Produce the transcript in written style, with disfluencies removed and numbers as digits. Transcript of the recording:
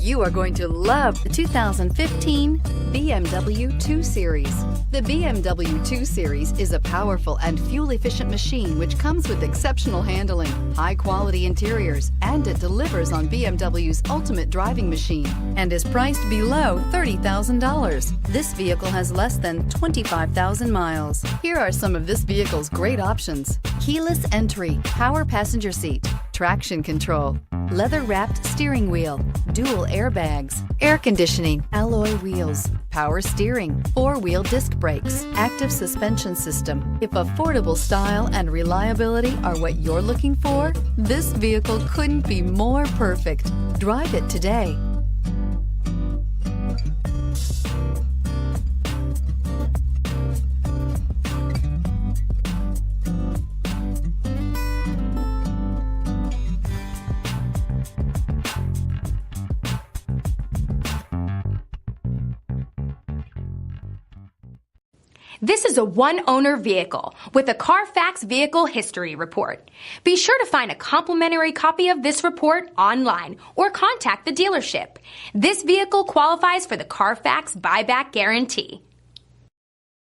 You are going to love the 2015 BMW 2 Series. The BMW 2 Series is a powerful and fuel-efficient machine which comes with exceptional handling, high-quality interiors, and it delivers on BMW's ultimate driving machine and is priced below $30,000. This vehicle has less than 25,000 miles. Here are some of this vehicle's great options: keyless entry, power passenger seat, traction control, leather-wrapped steering wheel, dual airbags, air conditioning, alloy wheels, power steering, four-wheel disc brakes, active suspension system. If affordable style and reliability are what you're looking for, this vehicle couldn't be more perfect. Drive it today. This is a one-owner vehicle with a Carfax Vehicle History Report. Be sure to find a complimentary copy of this report online or contact the dealership. This vehicle qualifies for the Carfax Buyback Guarantee.